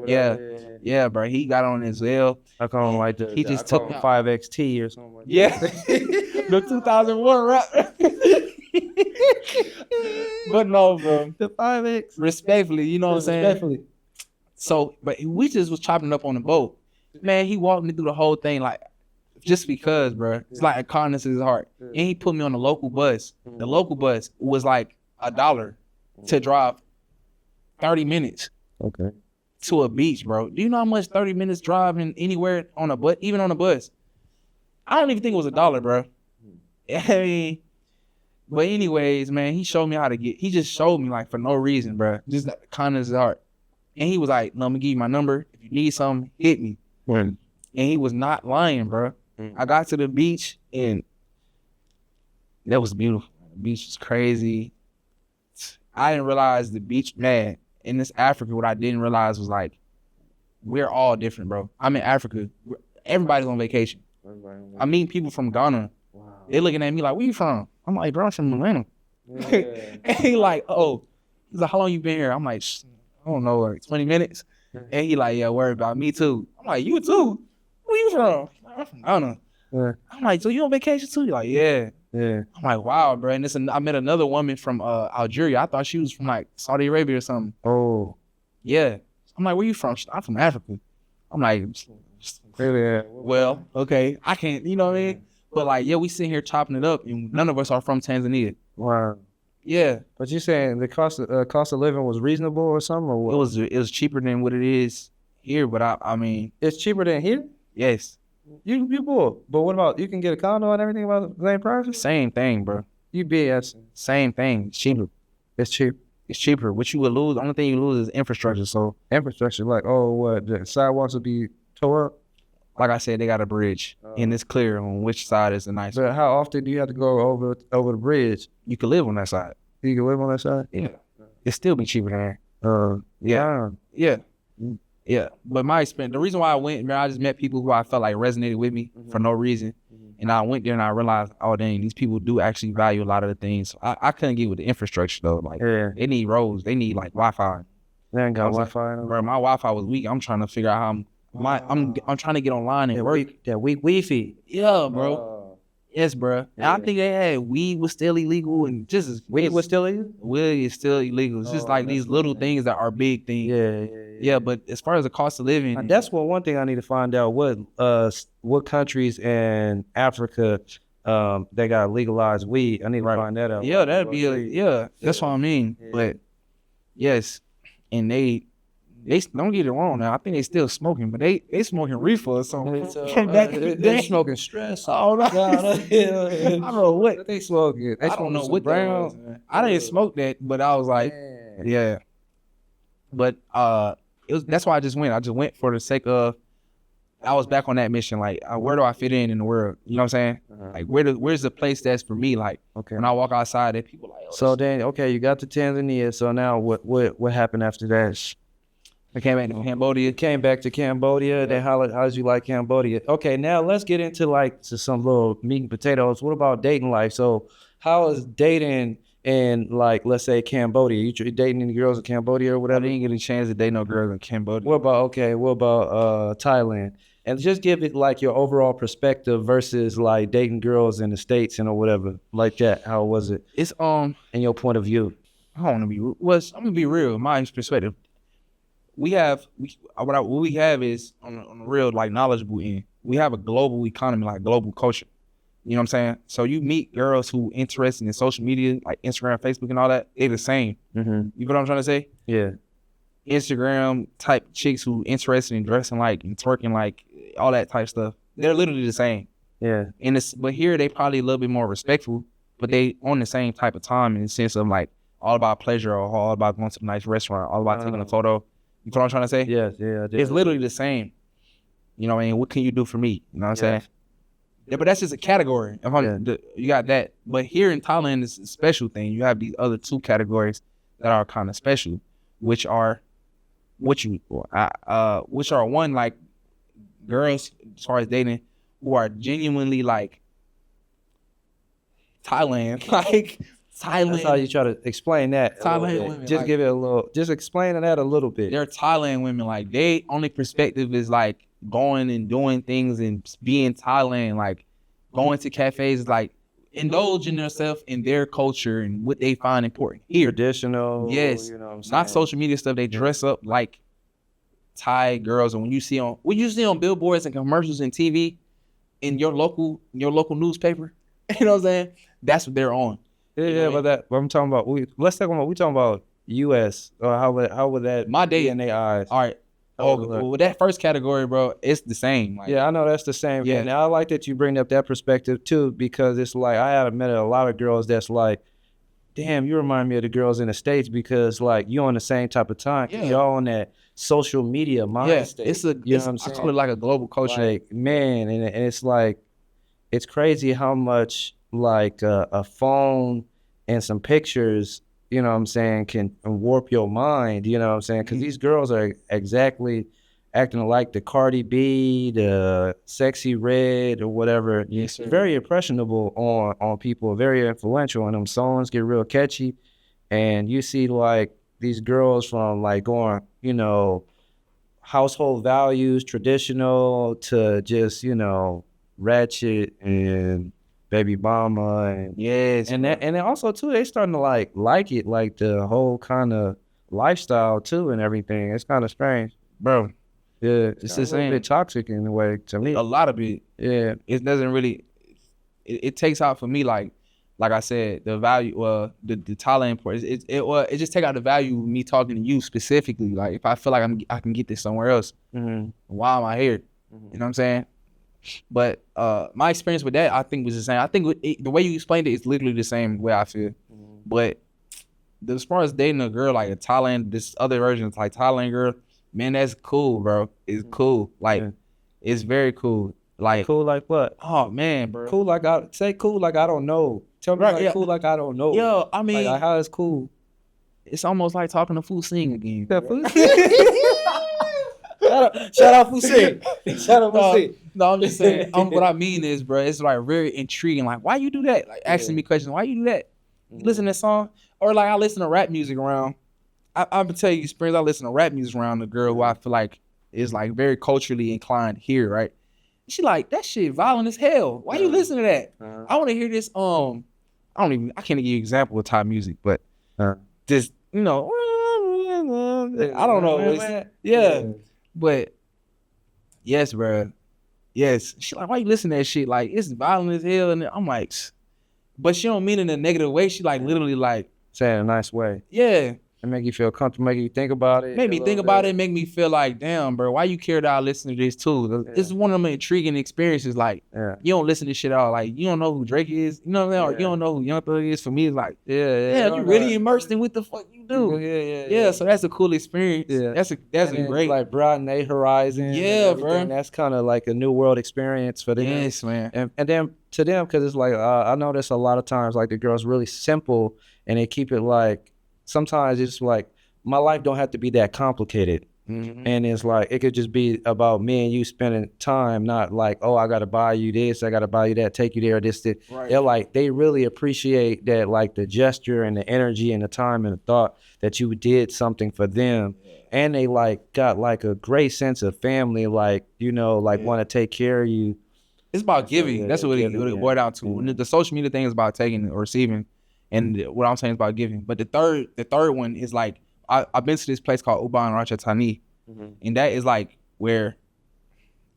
yeah, bro. He got on as well. I call him like he just took 5XT or something. Like the 2001 rap. But no, bro. The 5X. Respectfully, you know what I'm saying? Respectfully. So, but we just was chopping up on the boat. Man, he walked me through the whole thing like just because, bro. It's like a kindness in his heart. And he put me on the local bus. The local bus was like $1 to drive 30 minutes. Okay. To a beach, bro. Do you know how much 30 minutes driving anywhere on a bus, even on a bus? I don't even think it was $1, bro. I mean, but anyways, man, he showed me how to he just showed me like for no reason, bro. Just kindness in his heart. And he was like, no, I'm gonna give you my number. If you need something, hit me. And he was not lying, bro. I got to the beach and that was beautiful. The beach was crazy. I didn't realize the beach, man, in this Africa, what I didn't realize was like, we're all different, bro. I'm in Africa. Everybody's on vacation. I meet people from Ghana. Wow. They looking at me like, where you from? I'm like, bro, I'm from Atlanta. Yeah. And he like, oh. He's like, how long you been here? I'm like, I don't know, like 20 minutes. And he like, yeah, worry about me too. I'm like, you too? Where you from? I'm from Ghana. Yeah. I'm like, so you on vacation too? You're like, yeah. I'm like, wow, bro. And I met another woman from Algeria. I thought she was from like Saudi Arabia or something. Oh. Yeah. I'm like, where you from? I'm from Africa. I'm like, well, okay. I can't, you know what I mean? But like, yeah, we sitting here chopping it up and none of us are from Tanzania. Wow. Yeah. But you saying the cost of living was reasonable or something, or what? It was cheaper than what it is here, but I mean, it's cheaper than here? Yes. You poor. But what about you can get a condo and everything about the same price? Same thing, bro. You BS. Same thing. It's cheaper. It's cheap. It's cheaper. What you would lose, the only thing you lose is infrastructure. So infrastructure, like what the sidewalks would be tore up? Like I said, they got a bridge, and it's clear on which side is the nice. But how often do you have to go over the bridge? You can live on that side. You can live on that side? Yeah. It still be cheaper than there. Yeah. But my experience, the reason why I went, man, I just met people who I felt like resonated with me for no reason. And I went there and I realized, oh dang, these people do actually value a lot of the things. So I couldn't get with the infrastructure though. Like they need roads, they need like Wi-Fi. They ain't got Wi-Fi. Bro, my Wi-Fi was weak. I'm trying to figure out how I'm trying to get online and work. That weak Wi-Fi. Yeah, bro. Yes, bro. And I think they had weed was still illegal and just weed was still illegal. Weed is still illegal. It's just like these little things that are big things. Yeah. But as far as the cost of living, that's one thing I need to find out. What countries in Africa they got legalized weed? I need to find that out. Yeah, that'd be that's what I mean. But yes, and they don't get it wrong now. I think they still smoking, but they smoking reefer or something. They smoking stress. Oh no. I don't know what they smoking. I don't know what brown. I didn't smoke that, but I was like, yeah. But that's why I just went. I just went for the sake of. I was back on that mission. Like, where do I fit in the world? You know what I'm saying? Like, where's the place that's for me? Like, when I walk outside, and people like. So then, okay, you got to Tanzania. So now, what happened after that? I came back to Cambodia. Came back to Cambodia. Then how did you like Cambodia? Okay, now let's get into to some little meat and potatoes. What about dating life? So how is dating in like, let's say Cambodia? You dating any girls in Cambodia or whatever? I didn't get a chance to date no girls in Cambodia. What about Thailand? And just give it like your overall perspective versus like dating girls in the States and or whatever like that. How was it? It's in your point of view. I don't want to be. I'm gonna be real. My perspective. What we have is on the real like knowledgeable end. We have a global economy, like global culture. You know what I'm saying? So you meet girls who interested in social media, like Instagram, Facebook, and all that. They're the same. Mm-hmm. You know what I'm trying to say? Yeah. Instagram type chicks who interested in dressing like and twerking like all that type stuff. They're literally the same. Yeah. But here they probably a little bit more respectful, but they on the same type of time in the sense of like all about pleasure or all about going to a nice restaurant, all about taking a photo. You know what I'm trying to say? Yes, yeah. It's literally the same. You know what I mean? What can you do for me? You know what I'm saying? Yeah, but that's just a category. You got that. But here in Thailand, it's a special thing. You have these other two categories that are kind of special, which are which are one like girls as far as dating who are genuinely like Thailand, like Thailand. That's how you try to explain that. Thailand women, just like, give it just explain that a little bit. They're Thailand women, like they only perspective is like going and doing things and being Thailand, like going to cafes, like indulging themselves in their culture and what they find important here. Traditional, yes, you know what I'm saying? Not social media stuff. They dress up like Thai girls, and when you see on billboards and commercials and TV in your local newspaper, you know what I'm saying? That's what they're on. Yeah, but what I'm talking about. We talking about U.S. or how would that my day in their eyes? All right. Well, that first category, bro, it's the same. Like, yeah, I know that's the same. Yeah, and I like that you bring up that perspective too, because it's like I have met a lot of girls that's like, damn, you remind me of the girls in the States because like you're on the same type of time. Yeah. You're on that social media mind state. It's you know what I'm saying? I call it like a global culture. Like, man, and it's like, it's crazy how much like a phone and some pictures, you know what I'm saying, can warp your mind, you know what I'm saying? Because these girls are exactly acting like the Cardi B, the Sexy Red or whatever. Yes, sir. Very impressionable on people, very influential, and them songs get real catchy. And you see like these girls from like going, you know, household values, traditional to just, you know, ratchet and baby mama and and then also too they starting to like it, like the whole kind of lifestyle too and everything. It's kind of strange, bro. Yeah, it's a little bit toxic in a way to me. A lot of it. Yeah, it doesn't really. It takes out for me like I said, the value. The Thailand part. It just take out the value of me talking to you specifically. Like if I feel like I can get this somewhere else, why am I here? You know what I'm saying? But my experience with that, I think, was the same. I think the way you explained it is literally the same way I feel. But as far as dating a girl like a Thailand, this other version of like Thailand girl, man, that's cool, bro. It's cool. Like, it's very cool. Like cool like what? Oh man, bro. Cool like cool like I don't know. Tell me cool like I don't know. Yo, I mean, like, how is cool? It's almost like talking to Fu Sing again. Shout out Fu Sing. Shout out Fu Sing. No, I'm just saying. What I mean is, bro, it's like very intriguing. Like, why you do that? Like asking me questions. Why you do that? You listen to that song, or like I listen to rap music around. I'm gonna tell you, Springs. I listen to rap music around a girl who I feel like is like very culturally inclined here, right? She like, that shit violent as hell. Why you listen to that? I want to hear this. I can't give you an example of Thai music, but just, you know, I don't know. Yeah. But yes, bro. Yes. She like, why you listen to that shit? Like, it's violent as hell. And I'm like, but she don't mean it in a negative way. She like literally like saying it in a nice way. Yeah. And make you feel comfortable, make you think about it. Make me think about it, make me feel like, damn, bro, why you care that I listen to this too? This is one of them intriguing experiences. Like, you don't listen to shit all. Like, you don't know who Drake is, you know what I mean? Or you don't know who Young Thug is. For me, it's like, you really immersed in what the fuck you do. Yeah. So that's a cool experience. Yeah, that's a great, like, broaden their horizon. Yeah, bro. That's kind of like a new world experience for them. Yes, man. And then to them, because it's like I notice a lot of times like the girls really simple and they keep it like sometimes it's like. My life don't have to be that complicated. And it's like, it could just be about me and you spending time, not like, oh, I got to buy you this, I got to buy you that, take you there, this. Right. They're like, they really appreciate that, like the gesture and the energy and the time and the thought that you did something for them. Yeah. And they like got like a great sense of family, like, you know, like want to take care of you. It's about giving. That's what it boiled down to. When the social media thing is about taking or receiving, and what I'm saying is about giving. But the third one is like, I've been to this place called Uban Ratchathani, and that is like where,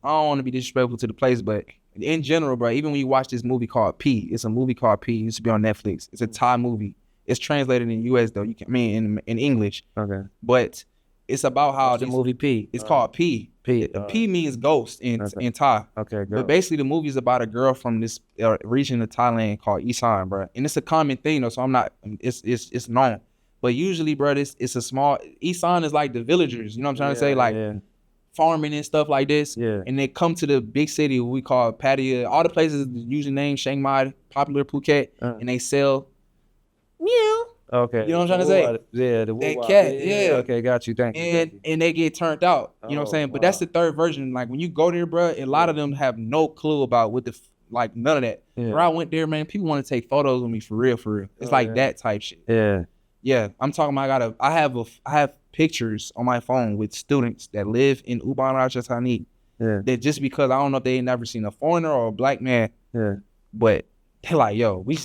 I don't want to be disrespectful to the place, but in general, bro, even when you watch this movie called P, it's a movie called P. It used to be on Netflix. It's a Thai movie. It's translated in US though. In English. Okay. But it's about how the movie P. It's called P. P. P means ghost in Thai. Okay, girl. But basically, the movie is about a girl from this region of Thailand called Isan, bro. And it's a common thing though, so I'm not. It's known. But usually, bro, it's a small. Isan is like the villagers. You know what I'm trying to say? Like farming and stuff like this. Yeah. And they come to the big city we call Pattaya. All the places usually named Chiang Mai, popular Phuket, and they sell. Meow. Okay. You know what I'm trying to say? Yeah, that cat. Yeah. Okay, got you. Thank you. And they get turned out. You know what I'm saying? But that's the third version. Like when you go there, bro, a lot of them have no clue about what like none of that. Yeah. When I went there, man, people want to take photos with me for real. It's like that type shit. Yeah. Yeah. I'm talking about I have pictures on my phone with students that live in Uban Ratchathani. Yeah. That just because I don't know if they ain't never seen a foreigner or a black man. Yeah. But they're like, yo, we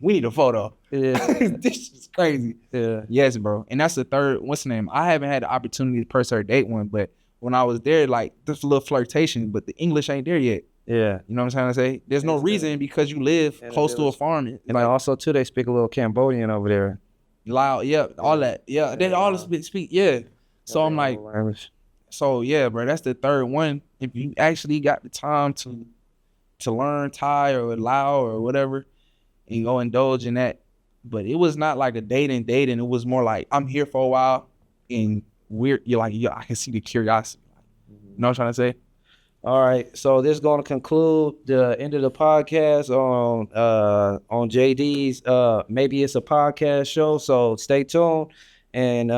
need a photo. Yeah. This is crazy. Yeah. Yes, bro. And that's the third, what's the name? I haven't had the opportunity to per se date one, but when I was there, like, there's a little flirtation, but the English ain't there yet. Yeah. You know what I'm trying to say? There's no reason because you live close to a farm. And like, also, too, they speak a little Cambodian over there. Loud, yeah, all that. Yeah, they all speak, yeah. So I'm like, so yeah, bro, that's the third one. If you actually got the time to learn Thai or Lao or whatever, and go indulge in that. But it was not like a dating. It was more like, I'm here for a while, and you're like, I can see the curiosity. You know what I'm trying to say? All right, so this is going to conclude the end of the podcast on JD's. Maybe it's a podcast show, so stay tuned and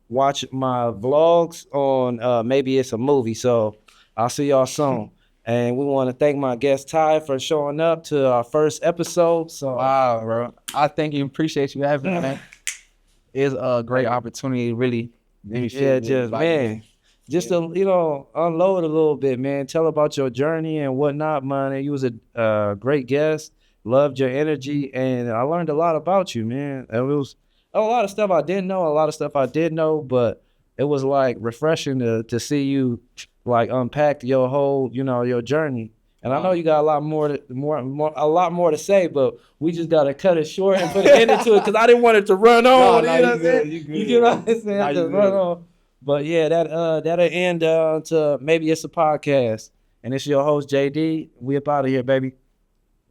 watch my vlogs on Maybe It's a Movie. So I'll see y'all soon. And we want to thank my guest Ty for showing up to our first episode. So wow, bro, I thank you, appreciate you having me, man. It's a great opportunity, really. Just to, you know, unload a little bit, man. Tell about your journey and whatnot, man. You was a great guest. Loved your energy, and I learned a lot about you, man. It was a lot of stuff I didn't know, a lot of stuff I did know, but it was like refreshing to see you like unpack your whole, you know, your journey. And I know you got a lot more to say, but we just gotta cut it short and put an end into it because I didn't want it to run on. You know what I'm saying? You get what I'm saying? Just run on. But yeah, that'll end to Maybe It's a Podcast. And it's your host, JD. We up out of here, baby.